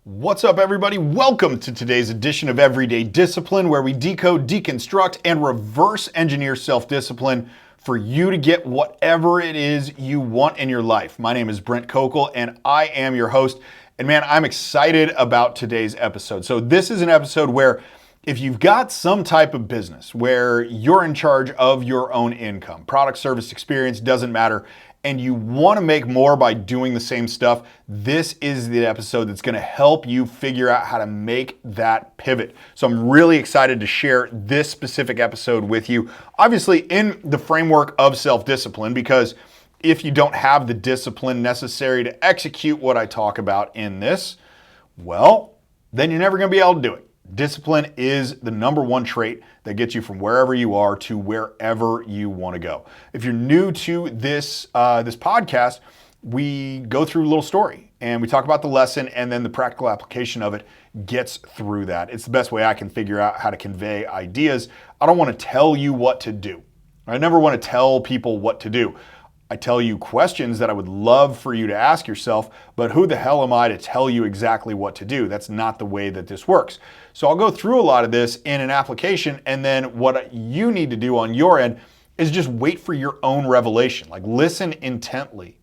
What's up, everybody? Welcome to today's edition of Everyday Discipline, where we decode, deconstruct, and reverse engineer self-discipline for you to get whatever it is you want in your life. My name is Brent Kokel, and I am your host. And man, I'm excited about today's episode. So this is an episode where if you've got some type of business where you're in charge of your own income, product, service, experience, doesn't matter, and you want to make more by doing the same stuff, this is the episode that's going to help you figure out how to make that pivot. So I'm really excited to share this specific episode with you, obviously in the framework of self-discipline, because if you don't have the discipline necessary to execute what I talk about in this, well, then you're never going to be able to do it. Discipline is the number one trait that gets you from wherever you are to wherever you want to go. If you're new to this podcast, we go through a little story and we talk about the lesson, and then the practical application of it gets through that. It's the best way I can figure out how to convey ideas. I don't want to tell you what to do. I never want to tell people what to do. I tell you questions that I would love for you to ask yourself, but who the hell am I to tell you exactly what to do? That's not the way that this works. So I'll go through a lot of this in an application, and then what you need to do on your end is just wait for your own revelation. Like, listen intently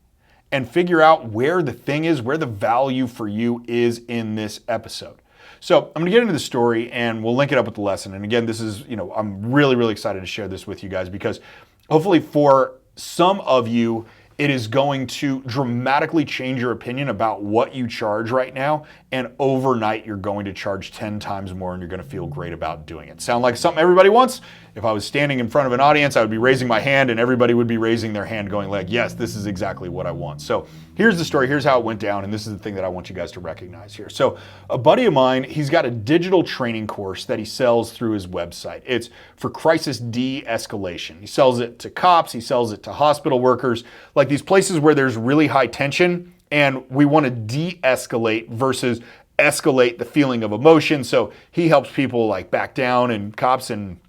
and figure out where the thing is, where the value for you is in this episode. So I'm going to get into the story and we'll link it up with the lesson. And again, this is, I'm really, really excited to share this with you guys, because hopefully for some of you, it is going to dramatically change your opinion about what you charge right now, and overnight you're going to charge 10 times more and you're going to feel great about doing it. Sound like something everybody wants? If I was standing in front of an audience, I would be raising my hand and everybody would be raising their hand going like, yes, this is exactly what I want. So here's the story, here's how it went down, and this is the thing that I want you guys to recognize here. So a buddy of mine, he's got a digital training course that he sells through his website. It's for crisis de-escalation. He sells it to cops, he sells it to hospital workers, like these places where there's really high tension and we want to de-escalate versus escalate the feeling of emotion. So he helps people like back down, and cops and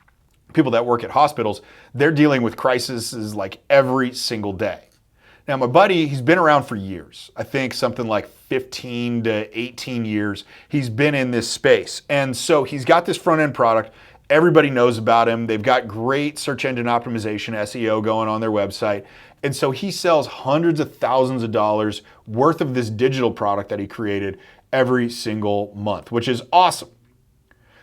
people that work at hospitals, they're dealing with crises like every single day. Now, my buddy, he's been around for years. I think something like 15 to 18 years. He's been in this space. And so he's got this front end product. Everybody knows about him. They've got great search engine optimization, SEO going on their website. And so he sells hundreds of thousands of dollars worth of this digital product that he created every single month, which is awesome.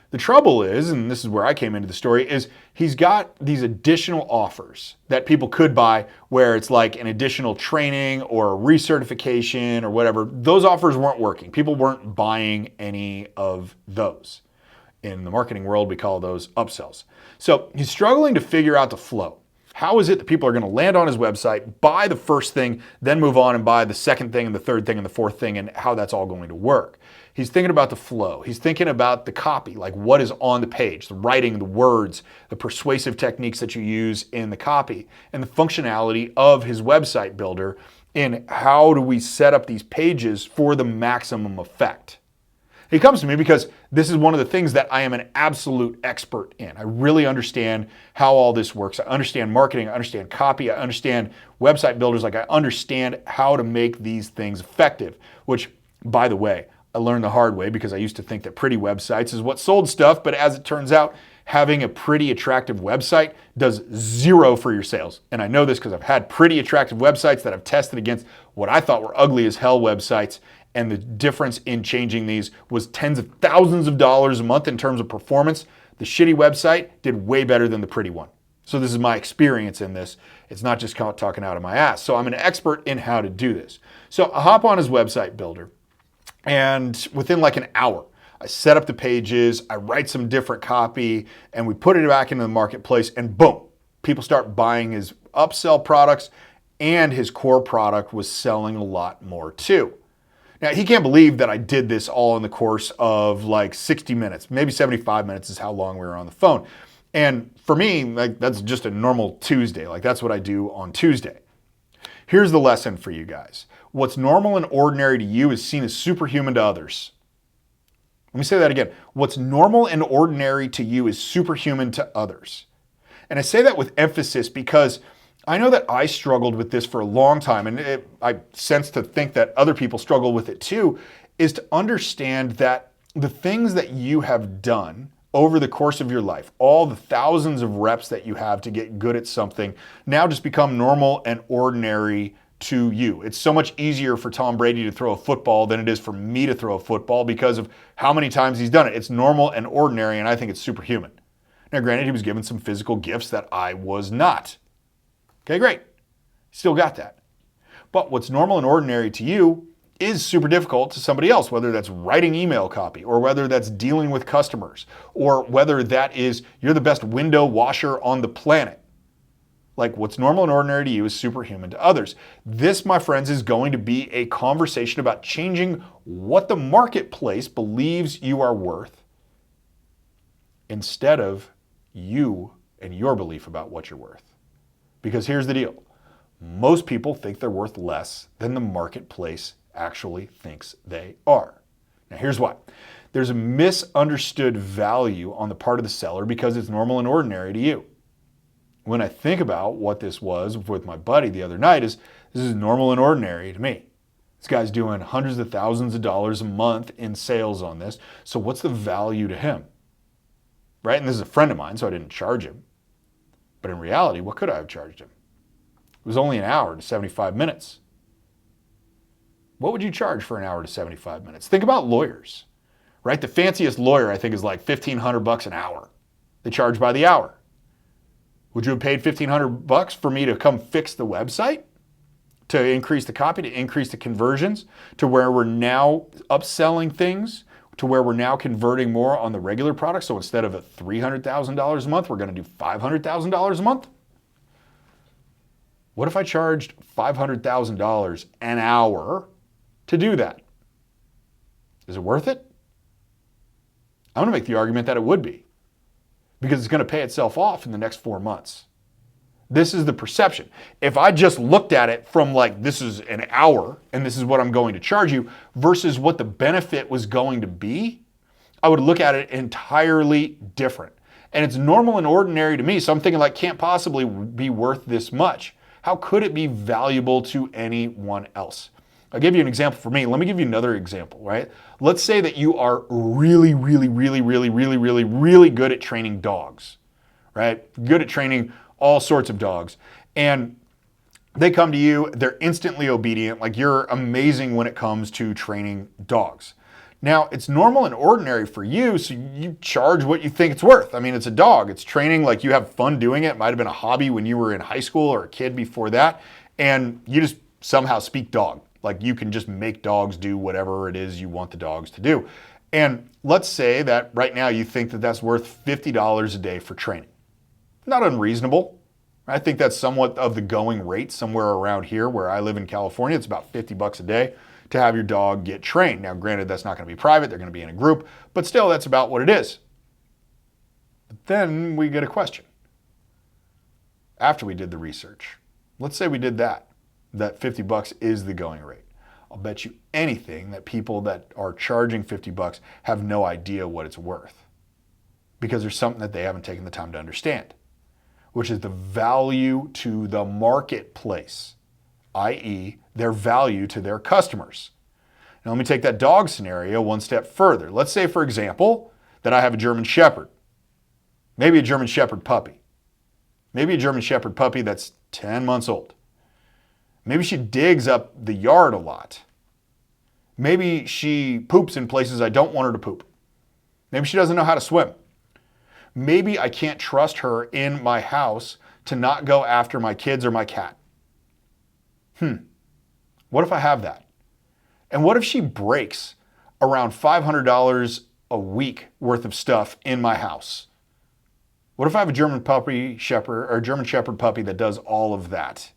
The trouble is, and this is where I came into the story, is he's got these additional offers that people could buy where it's like an additional training or a recertification or whatever. Those offers weren't working. People weren't buying any of those. In the marketing world, we call those upsells. So he's struggling to figure out the flow. How is it that people are going to land on his website, buy the first thing, then move on and buy the second thing and the third thing and the fourth thing, and how that's all going to work? He's thinking about the flow. He's thinking about the copy, like what is on the page, the writing, the words, the persuasive techniques that you use in the copy, and the functionality of his website builder, and how do we set up these pages for the maximum effect. He comes to me because this is one of the things that I am an absolute expert in. I really understand how all this works. I understand marketing, I understand copy, I understand website builders, like I understand how to make these things effective, which, by the way, I learned the hard way because I used to think that pretty websites is what sold stuff, but as it turns out, having a pretty attractive website does zero for your sales. And I know this because I've had pretty attractive websites that I've tested against what I thought were ugly as hell websites, and the difference in changing these was tens of thousands of dollars a month in terms of performance. The shitty website did way better than the pretty one. So this is my experience in this. It's not just talking out of my ass. So I'm an expert in how to do this. So I hop on his website builder, and within like an hour, I set up the pages, I write some different copy, and we put it back into the marketplace, and boom, people start buying his upsell products, and his core product was selling a lot more too. Now, he can't believe that I did this all in the course of like 60 minutes, maybe 75 minutes is how long we were on the phone. And for me, like, that's just a normal Tuesday. Like, that's what I do on Tuesday. Here's the lesson for you guys. What's normal and ordinary to you is seen as superhuman to others. Let me say that again. What's normal and ordinary to you is superhuman to others. And I say that with emphasis because I know that I struggled with this for a long time, and I sense to think that other people struggle with it too. is to understand that the things that you have done over the course of your life, all the thousands of reps that you have to get good at something, now just become normal and ordinary to you. It's so much easier for Tom Brady to throw a football than it is for me to throw a football because of how many times he's done it. It's normal and ordinary, and I think it's superhuman. Now, granted, he was given some physical gifts that I was not. Okay, great. Still got that. But what's normal and ordinary to you is super difficult to somebody else, whether that's writing email copy or whether that's dealing with customers or whether that is you're the best window washer on the planet. Like what's normal and ordinary to you is superhuman to others. This, my friends, is going to be a conversation about changing what the marketplace believes you are worth instead of you and your belief about what you're worth. Because here's the deal. Most people think they're worth less than the marketplace actually thinks they are. Now here's why. There's a misunderstood value on the part of the seller because it's normal and ordinary to you. When I think about what this was with my buddy the other night, this is normal and ordinary to me. This guy's doing hundreds of thousands of dollars a month in sales on this. So what's the value to him? Right? And this is a friend of mine, so I didn't charge him. But in reality, what could I have charged him? It was only an hour to 75 minutes. What would you charge for an hour to 75 minutes? Think about lawyers, right? The fanciest lawyer, I think, is like $1,500 an hour. They charge by the hour. Would you have paid $1,500 for me to come fix the website? To increase the copy, to increase the conversions, to where we're now upselling things, to where we're now converting more on the regular product. So instead of $300,000 a month, we're going to do $500,000 a month. What if I charged $500,000 an hour to do that? Is it worth it? I'm going to make the argument that it would be, because it's going to pay itself off in the next 4 months. This is the perception. If I just looked at it from like, this is an hour and this is what I'm going to charge you versus what the benefit was going to be, I would look at it entirely different. And it's normal and ordinary to me. So I'm thinking like, can't possibly be worth this much. How could it be valuable to anyone else? I'll give you an example for me. Let me give you another example, right? Let's say that you are really good at training dogs, right? Good at training all sorts of dogs. And they come to you, they're instantly obedient, like you're amazing when it comes to training dogs. Now, it's normal and ordinary for you, so you charge what you think it's worth. I mean, it's a dog, it's training, like you have fun doing it. It might have been a hobby when you were in high school or a kid before that, and you just somehow speak dog. Like you can just make dogs do whatever it is you want the dogs to do. And let's say that right now you think that that's worth $50 a day for training. Not unreasonable. I think that's somewhat of the going rate somewhere around here where I live in California. It's about $50 a day to have your dog get trained. Now, granted, that's not going to be private. They're going to be in a group, but still, that's about what it is. But then we get a question. After we did the research, let's say we did that $50 is the going rate. I'll bet you anything that people that are charging $50 have no idea what it's worth because there's something that they haven't taken the time to understand, which is the value to the marketplace, i.e. their value to their customers. Now let me take that dog scenario one step further. Let's say, for example, that I have a German Shepherd, maybe a German Shepherd puppy, maybe a German Shepherd puppy that's 10 months old. Maybe she digs up the yard a lot. Maybe she poops in places I don't want her to poop. Maybe she doesn't know how to swim. Maybe I can't trust her in my house to not go after my kids or my cat. What if I have that? And what if she breaks around $500 a week worth of stuff in my house? What if I have a German Shepherd puppy that does all of that?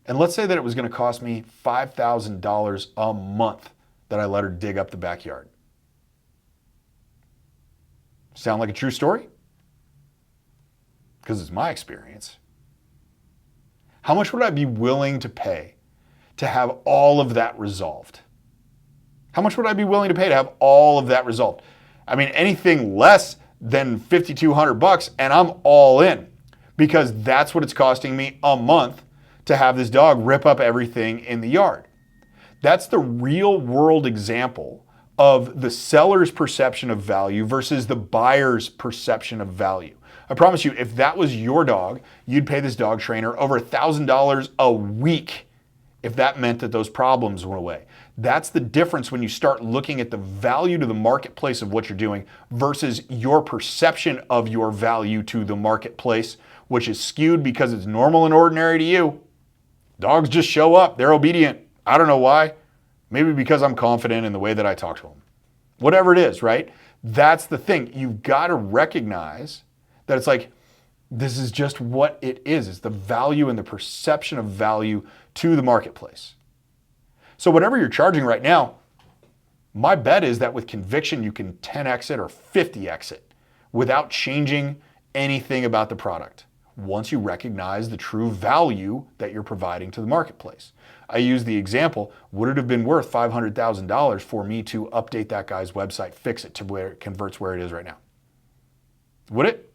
And let's say that it was going to cost me $5,000 a month that I let her dig up the backyard. Sound like a true story? Because it's my experience. How much would I be willing to pay to have all of that resolved? How much would I be willing to pay to have all of that resolved? I mean, anything less than $5,200 and I'm all in, because that's what it's costing me a month to have this dog rip up everything in the yard. That's the real world example of the seller's perception of value versus the buyer's perception of value. I promise you, if that was your dog, you'd pay this dog trainer over $1,000 a week if that meant that those problems went away. That's the difference when you start looking at the value to the marketplace of what you're doing versus your perception of your value to the marketplace, which is skewed because it's normal and ordinary to you. Dogs just show up, they're obedient. I don't know why. Maybe because I'm confident in the way that I talk to them. Whatever it is, right? That's the thing. You've got to recognize that it's like, this is just what it is. It's the value and the perception of value to the marketplace. So whatever you're charging right now, my bet is that with conviction, you can 10x it or 50x it without changing anything about the product once you recognize the true value that you're providing to the marketplace. I use the example, would it have been worth $500,000 for me to update that guy's website, fix it to where it converts where it is right now? Would it?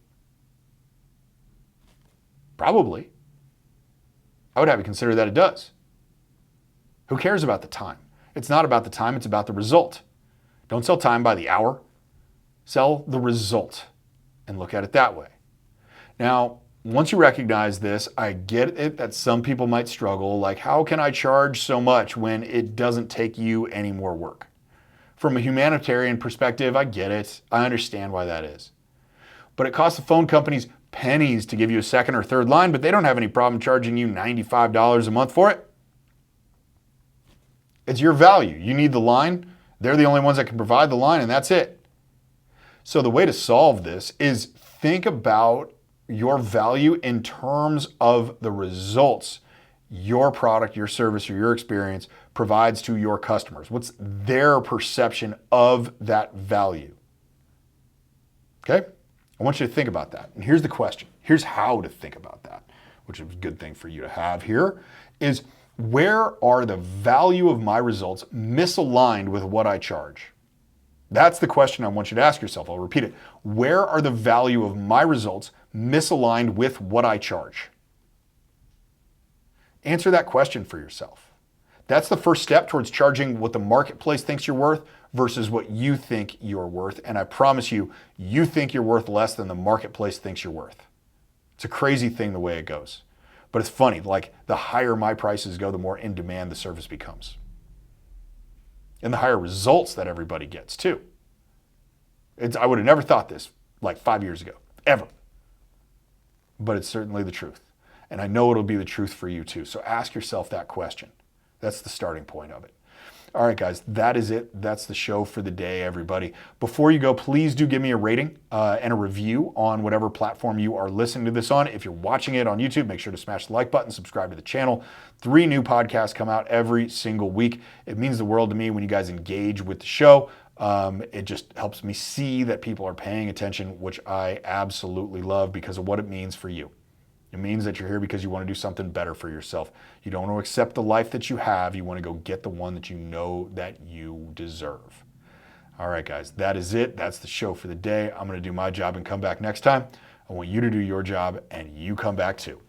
Probably. I would have you consider that it does. Who cares about the time? It's not about the time, it's about the result. Don't sell time by the hour. Sell the result and look at it that way. Now, once you recognize this, I get it that some people might struggle, like how can I charge so much when it doesn't take you any more work? From a humanitarian perspective, I get it. I understand why that is. But it costs the phone companies pennies to give you a second or third line, but they don't have any problem charging you $95 a month for it. It's your value. You need the line. They're the only ones that can provide the line, and that's it. So the way to solve this is think about your value in terms of the results your product, your service, or your experience provides to your customers. What's their perception of that value? Okay? I want you to think about that. And here's the question. Here's how to think about that, which is a good thing for you to have here, is where are the value of my results misaligned with what I charge? That's the question I want you to ask yourself. I'll repeat it. Where are the value of my results misaligned with what I charge? Answer that question for yourself. That's the first step towards charging what the marketplace thinks you're worth versus what you think you're worth. And I promise you, you think you're worth less than the marketplace thinks you're worth. It's a crazy thing the way it goes. But it's funny, like the higher my prices go, the more in demand the service becomes. And the higher results that everybody gets too. I would have never thought this like 5 years ago, ever. But it's certainly the truth. And I know it'll be the truth for you too. So ask yourself that question. That's the starting point of it. All right, guys, that is it. That's the show for the day, everybody. Before you go, please do give me a rating and a review on whatever platform you are listening to this on. If you're watching it on YouTube, make sure to smash the like button, subscribe to the channel. 3 new podcasts come out every single week. It means the world to me when you guys engage with the show. It just helps me see that people are paying attention, which I absolutely love because of what it means for you. It means that you're here because you want to do something better for yourself. You don't want to accept the life that you have. You want to go get the one that you know that you deserve. All right, guys, that is it. That's the show for the day. I'm going to do my job and come back next time. I want you to do your job and you come back too.